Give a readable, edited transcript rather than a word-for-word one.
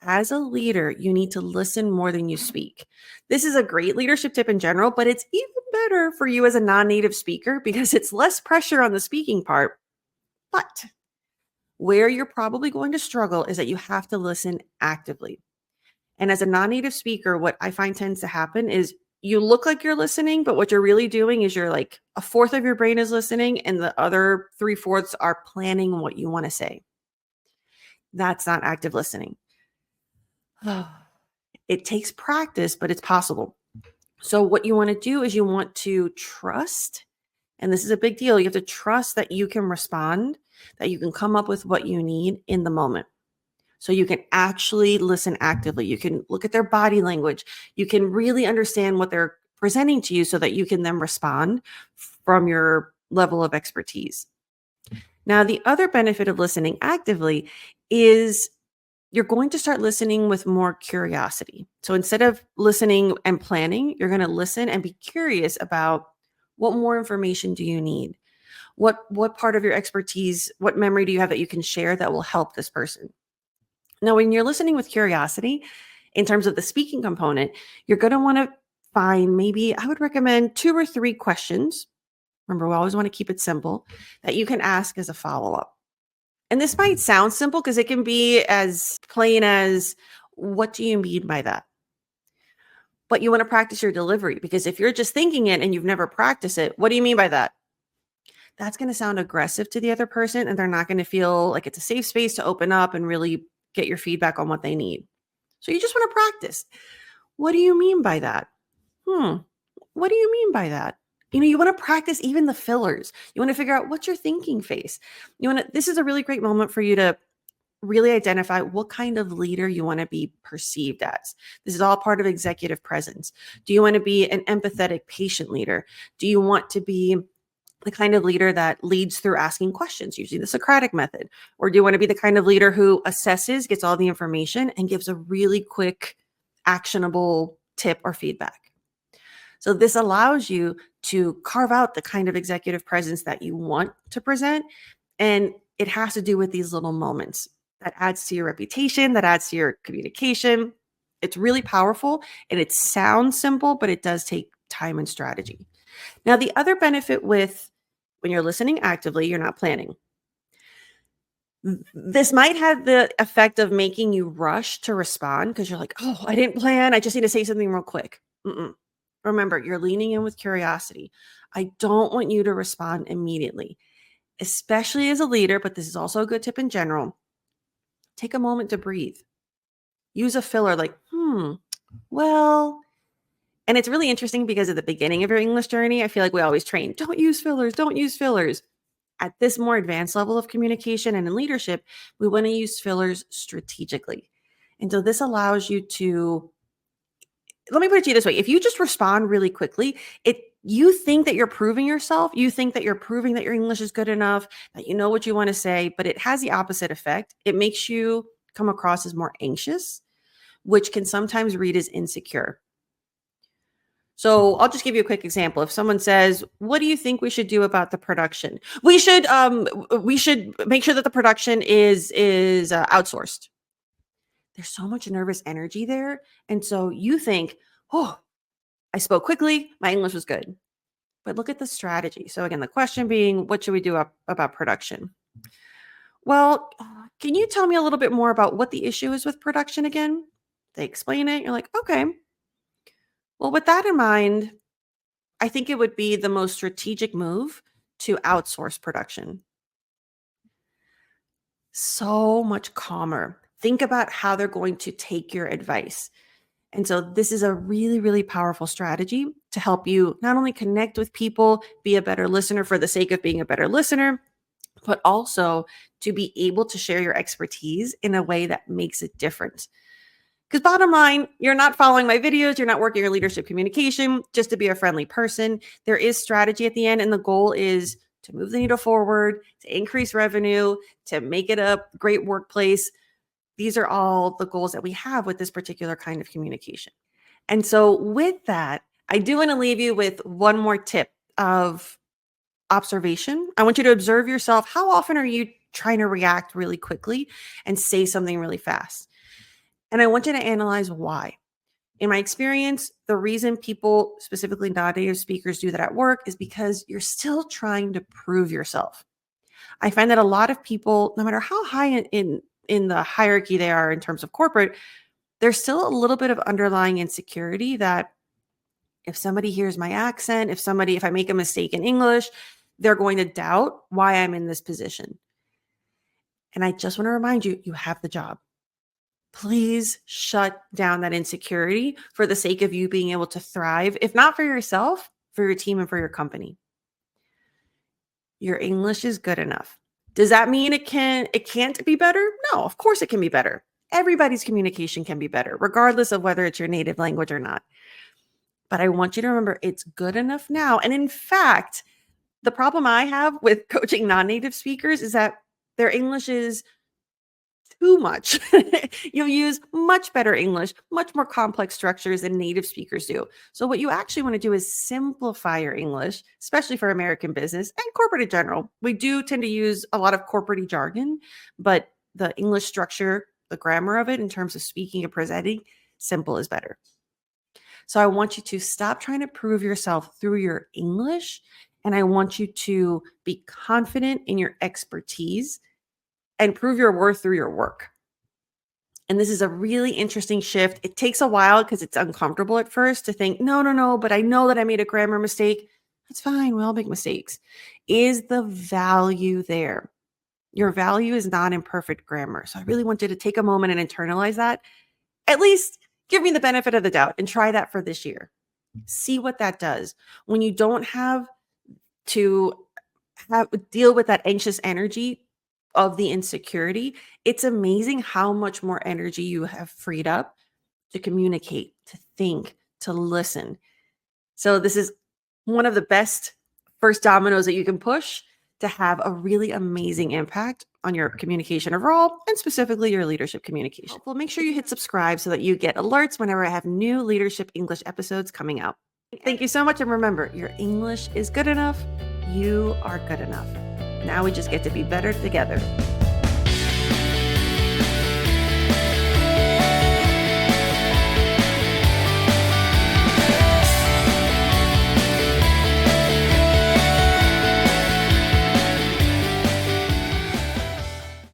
as a leader, you need to listen more than you speak. This is a great leadership tip in general, but it's even better for you as a non-native speaker because it's less pressure on the speaking part. But where you're probably going to struggle is that you have to listen actively. And as a non-native speaker, what I find tends to happen is you look like you're listening, but what you're really doing is you're like a fourth of your brain is listening and the other three-fourths are planning what you want to say. That's not active listening. It takes practice, but it's possible. So what you want to do is you want to trust, and this is a big deal. You have to trust that you can respond, that you can come up with what you need in the moment. So you can actually listen actively. You can look at their body language. You can really understand what they're presenting to you so that you can then respond from your level of expertise. Now, the other benefit of listening actively is you're going to start listening with more curiosity. So instead of listening and planning, you're going to listen and be curious about what more information do you need? What part of your expertise, what memory do you have that you can share that will help this person? Now, when you're listening with curiosity, in terms of the speaking component, you're going to want to find maybe, I would recommend 2 or 3 questions. Remember, we always want to keep it simple that you can ask as a follow up. And this might sound simple because it can be as plain as, what do you mean by that? But you want to practice your delivery because if you're just thinking it and you've never practiced it, what do you mean by that? That's going to sound aggressive to the other person and they're not going to feel like it's a safe space to open up and really get your feedback on what they need. So you just want to practice. What do you mean by that? What do you mean by that? You want to practice even the fillers. You want to figure out what's your thinking face. This is a really great moment for you to really identify what kind of leader you want to be perceived as. This is all part of executive presence. Do you want to be an empathetic, patient leader? Do you want to be the kind of leader that leads through asking questions, using the Socratic method? Or do you want to be the kind of leader who assesses, gets all the information, and gives a really quick, actionable tip or feedback? So this allows you to carve out the kind of executive presence that you want to present. And it has to do with these little moments that adds to your reputation, that adds to your communication. It's really powerful and it sounds simple, but it does take time and strategy. Now, the other benefit with when you're listening actively, you're not planning. This might have the effect of making you rush to respond because you're like, oh, I didn't plan. I just need to say something real quick. Remember, you're leaning in with curiosity. I don't want you to respond immediately, especially as a leader, but this is also a good tip in general. Take a moment to breathe. Use a filler like, well, and it's really interesting because at the beginning of your English journey, I feel like we always train, don't use fillers, don't use fillers. At this more advanced level of communication and in leadership, we want to use fillers strategically. And so this allows you to, let me put it to you this way. If you just respond really quickly, you think that you're proving yourself. You think that you're proving that your English is good enough, that you know what you want to say, but it has the opposite effect. It makes you come across as more anxious, which can sometimes read as insecure. So I'll just give you a quick example. If someone says, "What do you think we should do about the production?" We should make sure that the production is outsourced. There's so much nervous energy there, and so you think, "Oh, I spoke quickly. My English was good." But look at the strategy. So again, the question being, what should we do about production? Well, can you tell me a little bit more about what the issue is with production again? They explain it. You're like, okay. Well, with that in mind, I think it would be the most strategic move to outsource production. So much calmer. Think about how they're going to take your advice. And so this is a really, really powerful strategy to help you not only connect with people, be a better listener for the sake of being a better listener, but also to be able to share your expertise in a way that makes a difference. Because bottom line, you're not following my videos, you're not working your leadership communication just to be a friendly person. There is strategy at the end, and the goal is to move the needle forward, to increase revenue, to make it a great workplace. These are all the goals that we have with this particular kind of communication. And so with that, I do want to leave you with one more tip of observation. I want you to observe yourself. How often are you trying to react really quickly and say something really fast? And I want you to analyze why. In my experience, the reason people, specifically non-native speakers, do that at work is because you're still trying to prove yourself. I find that a lot of people, no matter how high in the hierarchy they are in terms of corporate, there's still a little bit of underlying insecurity that if somebody hears my accent, if I make a mistake in English, they're going to doubt why I'm in this position. And I just want to remind you, you have the job. Please shut down that insecurity for the sake of you being able to thrive, if not for yourself, for your team and for your company. Your English is good enough. Does that mean it can't be better? No, of course it can be better. Everybody's communication can be better, regardless of whether it's your native language or not. But I want you to remember it's good enough now. And in fact, the problem I have with coaching non-native speakers is that their English is too much. You use much better English, much more complex structures than native speakers do. So what you actually want to do is simplify your English, especially for American business and corporate in general. We do tend to use a lot of corporate jargon, but the English structure, the grammar of it in terms of speaking and presenting, simple is better. So I want you to stop trying to prove yourself through your English, and I want you to be confident in your expertise and prove your worth through your work. And this is a really interesting shift. It takes a while because it's uncomfortable at first to think, no, but I know that I made a grammar mistake. That's fine. We all make mistakes. Is the value there? Your value is not in perfect grammar. So I really want you to take a moment and internalize that. At least give me the benefit of the doubt and try that for this year. See what that does. When you don't have to deal with that anxious energy of the insecurity, it's amazing how much more energy you have freed up to communicate, to think, to listen. So this is one of the best first dominoes that you can push to have a really amazing impact on your communication overall and specifically your leadership communication. Well, make sure you hit subscribe so that you get alerts whenever I have new leadership English episodes coming out. Thank you so much. And remember, your English is good enough. You are good enough. Now we just get to be better together.